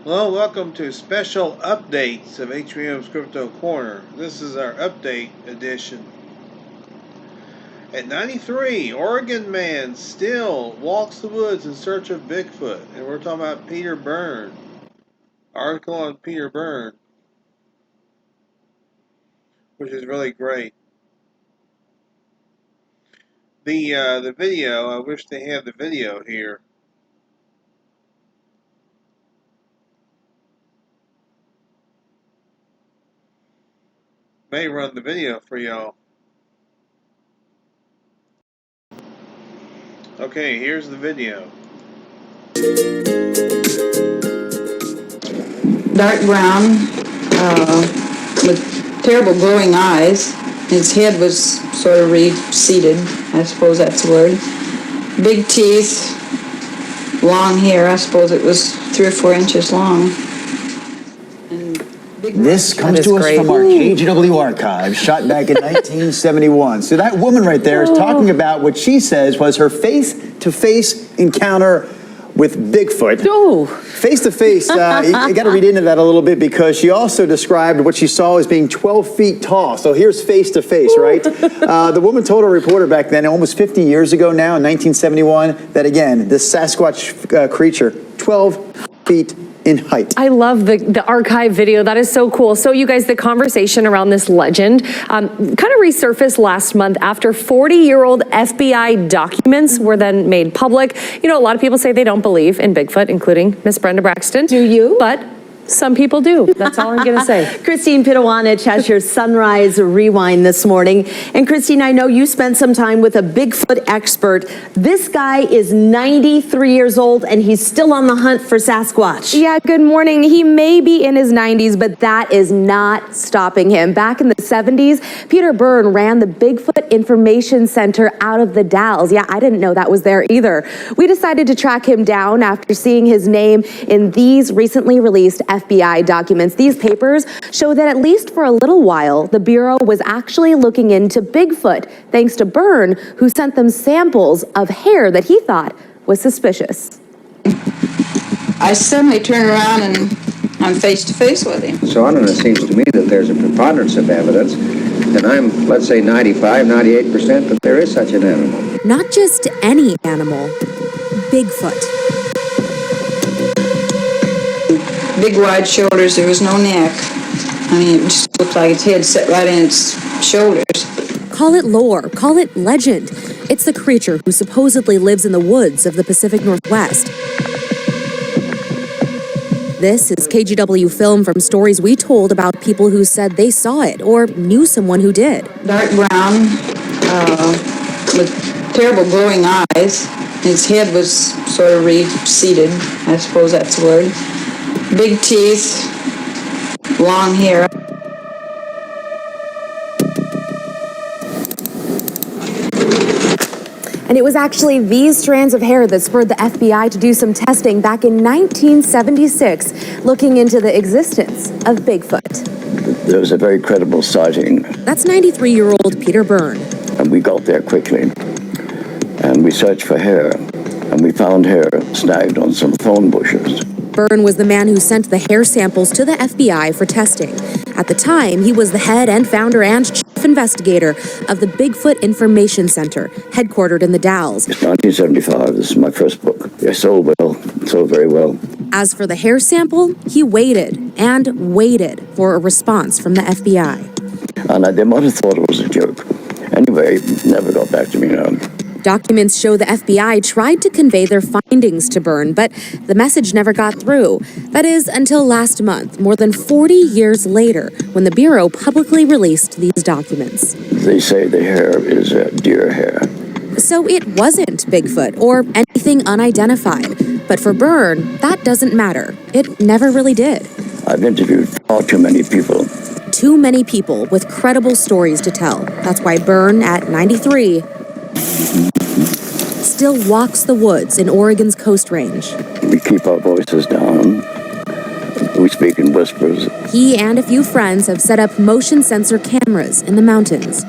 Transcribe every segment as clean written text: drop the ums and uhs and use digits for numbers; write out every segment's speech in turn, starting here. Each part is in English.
Hello, welcome to special updates of HBM's Cryptid-Corner. This is our update edition. At 93, Oregon man still walks the woods in search of Bigfoot. And we're talking about Peter Byrne. Article on Peter Byrne, which is really great. The video, I wish they had the video here. May run the video for y'all. Okay, here's the video. Dark brown, with terrible glowing eyes. His head was sort of receded, I suppose that's the word. Big teeth, long hair, I suppose it was 3 or 4 inches long. This comes to us from our KGW archive, shot back in 1971. So that woman right there is talking about what she says was her face-to-face encounter with Bigfoot. Oh. Face-to-face, you got to read into that a little bit because she also described what she saw as being 12 feet tall. So here's face-to-face, right? The woman told a reporter back then, almost 50 years ago now, in 1971, that again, this Sasquatch creature, 12 feet in height. I love the archive video. That is so cool. So you guys, the conversation around this legend kind of resurfaced last month after 40-year-old FBI documents were then made public. You know, a lot of people say they don't believe in Bigfoot, including Miss Brenda Braxton. Do you? But some people do. That's all I'm going to say. Christine Pitawanich has your Sunrise Rewind this morning. And Christine, I know you spent some time with a Bigfoot expert. This guy is 93 years old and he's still on the hunt for Sasquatch. Yeah, good morning. He may be in his 90s, but that is not stopping him. Back in the 70s, Peter Byrne ran the Bigfoot Information Center out of the Dalles. Yeah, I didn't know that was there either. We decided to track him down after seeing his name in these recently released FBI documents. These papers show that at least for a little while, the Bureau was actually looking into Bigfoot, thanks to Byrne, who sent them samples of hair that he thought was suspicious. I suddenly turn around and I'm face to face with him. So on, and it seems to me that there's a preponderance of evidence, and I'm, let's say, 95, 98% that there is such an animal. Not just any animal, Bigfoot. Big wide shoulders, there was no neck. I mean, it just looked like its head set right in its shoulders. Call it lore, call it legend. It's the creature who supposedly lives in the woods of the Pacific Northwest. This is KGW film from stories we told about people who said they saw it or knew someone who did. Dark brown, with terrible glowing eyes. His head was sort of receded, I suppose that's the word. Big teeth, long hair. And it was actually these strands of hair that spurred the FBI to do some testing back in 1976, looking into the existence of Bigfoot. There was a very credible sighting. That's 93-year-old Peter Byrne. And we got there quickly. And we searched for hair. And we found hair snagged on some thorn bushes. Byrne was the man who sent the hair samples to the FBI for testing. At the time, he was the head and founder and chief investigator of the Bigfoot Information Center, headquartered in the Dalles. It's 1975. This is my first book. It sold well, sold very well. As for the hair sample, he waited and waited for a response from the FBI. And they might have thought it was a joke. Anyway, never got back to me now. Documents show the FBI tried to convey their findings to Byrne, but the message never got through. That is, until last month, more than 40 years later, when the Bureau publicly released these documents. They say the hair is deer hair. So it wasn't Bigfoot or anything unidentified. But for Byrne, that doesn't matter. It never really did. I've interviewed far too many people. Too many people with credible stories to tell. That's why Byrne, at 93, still walks the woods in Oregon's Coast Range. We keep our voices down. We speak in whispers. He and a few friends have set up motion sensor cameras in the mountains.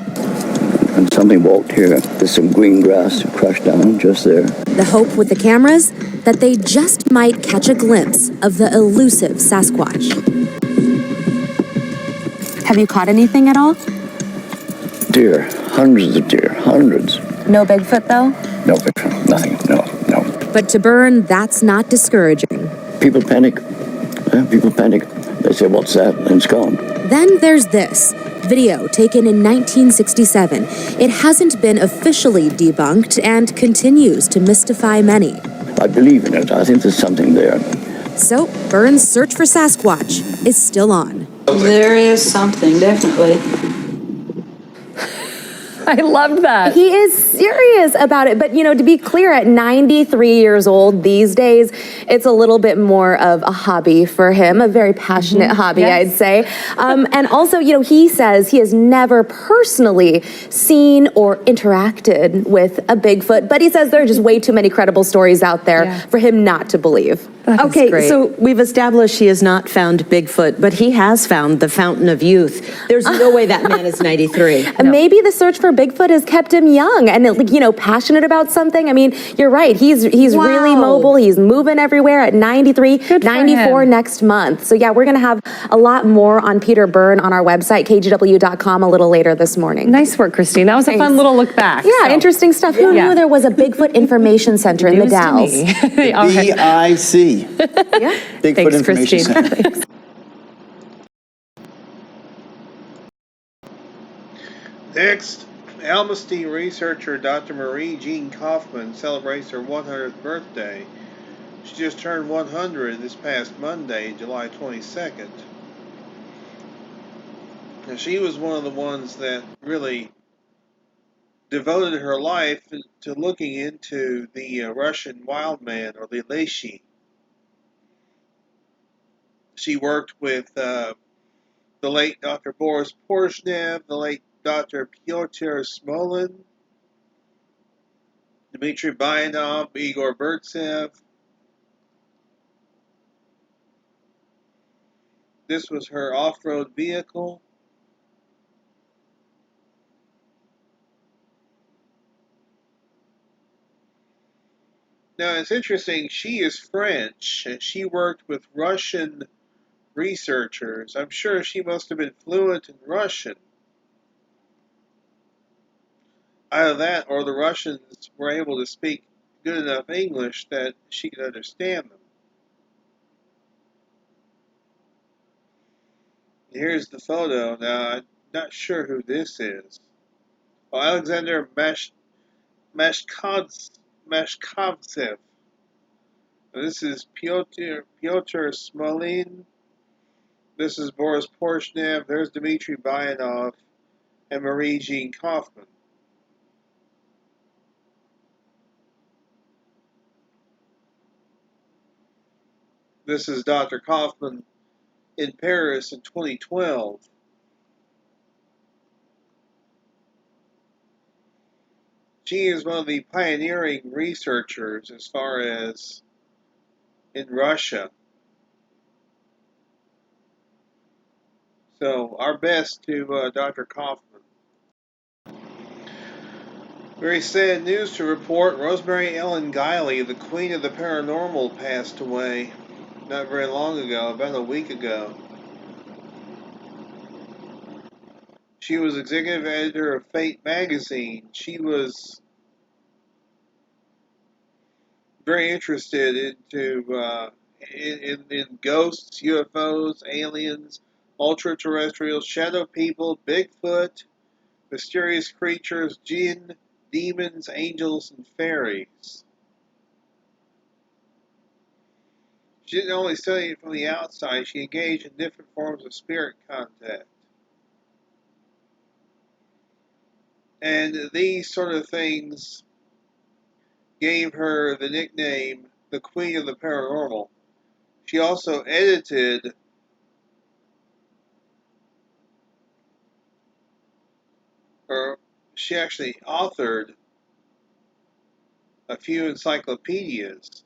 And something walked here. There's some green grass crushed down just there. The hope with the cameras? that they just might catch a glimpse of the elusive Sasquatch. Have you caught anything at all? Deer, hundreds of deer, hundreds. No Bigfoot, though? No picture, nothing, no. But to Byrne, that's not discouraging. People panic. People panic. They say, what's that? And it's gone. Then there's this video taken in 1967. It hasn't been officially debunked and continues to mystify many. I believe in it. I think there's something there. So Byrne's search for Sasquatch is still on. There is something, definitely. I loved that. He is serious about it. But, to be clear, at 93 years old these days, it's a little bit more of a hobby for him, a very passionate hobby, Yes. I'd say. And also, he says he has never personally seen or interacted with a Bigfoot, but he says there are just way too many credible stories out there for him not to believe. Okay, great. so we've established he has not found Bigfoot, but he has found the Fountain of Youth. There's no way that man is 93. And maybe the search for Bigfoot has kept him young and, passionate about something. I mean, you're right. He's really mobile. He's moving everywhere at 93, 94 him. next month. So, yeah, we're going to have a lot more on Peter Byrne on our website, kgw.com, a little later this morning. Nice work, Christine. That was a fun Thanks. little look back. Yeah, So, interesting stuff. Who Yeah. knew there was a Bigfoot Information Center in the news to Dalles? me. All right. BIC. Yeah. Bigfoot Thanks, Information Christine. Center. Next, Almasty researcher Dr. Marie Jeanne-Kaufmann celebrates her 100th birthday. She just turned 100 this past Monday, July 22nd. Now, she was one of the ones that really devoted her life to looking into the Russian wild man, or the Leishi. She worked with the late Dr. Boris Porshnev, the late Dr. Pyotr Smolin, Dmitry Bayanov, Igor Burtsev. This was her off-road vehicle. Now, it's interesting, she is French, and she worked with Russian researchers. I'm sure she must have been fluent in Russian. Either that, or the Russians were able to speak good enough English that she could understand them. Here's the photo. Now, I'm not sure who this is. Well, Alexander Mashkovtsev. This is Pyotr Smolin. This is Boris Porshnev. There's Dmitry Bayanov and Marie Jeanne-Kaufmann. This is Dr. Kaufmann in Paris in 2012. She is one of the pioneering researchers as far as in Russia. So our best to Dr. Kaufmann. Very sad news to report. Rosemary Ellen Guiley, the queen of the paranormal, passed away not very long ago, about a week ago. She was executive editor of Fate magazine. She was very interested in ghosts, UFOs, aliens, ultra-terrestrials, shadow people, Bigfoot, mysterious creatures, jinn, demons, angels, and fairies. She didn't only study it from the outside, she engaged in different forms of spirit contact. And these sort of things gave her the nickname the Queen of the Paranormal. She also edited or she actually authored a few encyclopedias.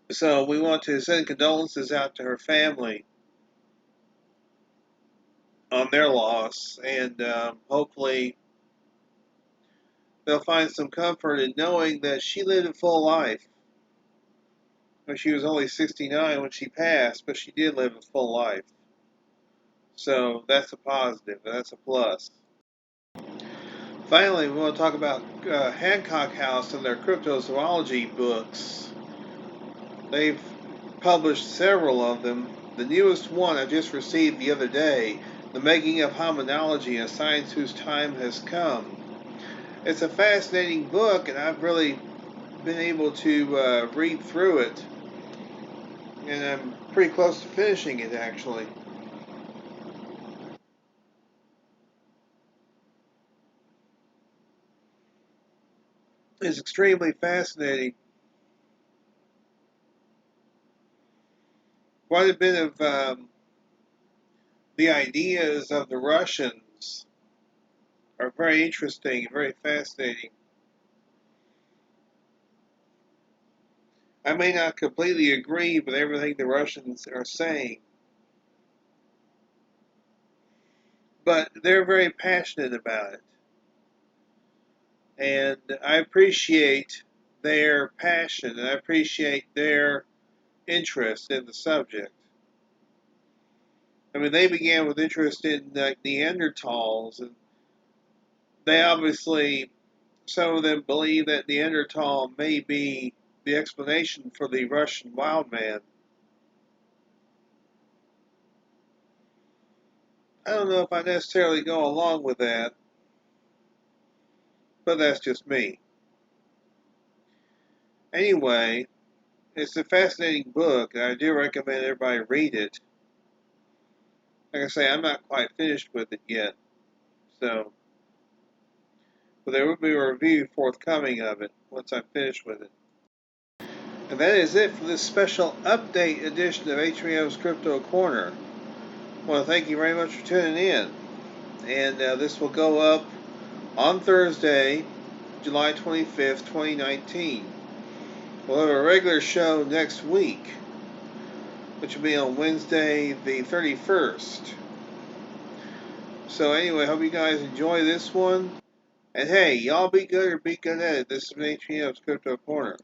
So we want to send condolences out to her family on their loss, and hopefully they'll find some comfort in knowing that she lived a full life. She was only 69 when she passed, but she did live a full life. So that's a positive, that's a plus. Finally, we want to talk about Hancock House and their cryptozoology books. They've published several of them. The newest one I just received the other day, The Making of Hominology, a Science Whose Time Has Come. It's a fascinating book, and I've really been able to read through it. And I'm pretty close to finishing it, actually. It's extremely fascinating. Quite a bit of the ideas of the Russians are very interesting and very fascinating. I may not completely agree with everything the Russians are saying, but they're very passionate about it. And I appreciate their passion, and I appreciate their interest in the subject. I mean, they began with interest in Neanderthals, and they obviously, some of them believe that Neanderthal may be the explanation for the Russian wild man. I don't know if I necessarily go along with that, but that's just me. Anyway, it's a fascinating book, and I do recommend everybody read it. Like I say, I'm not quite finished with it yet, so, but there will be a review forthcoming of it once I'm finished with it. And that is it for this special update edition of HBM's Crypto Corner. I want to thank you very much for tuning in. And this will go up on Thursday, July 25th, 2019. We'll have a regular show next week, which will be on Wednesday, the 31st. So anyway, hope you guys enjoy this one. And hey, y'all be good or be good at it. This is HBM's Crypto Corner.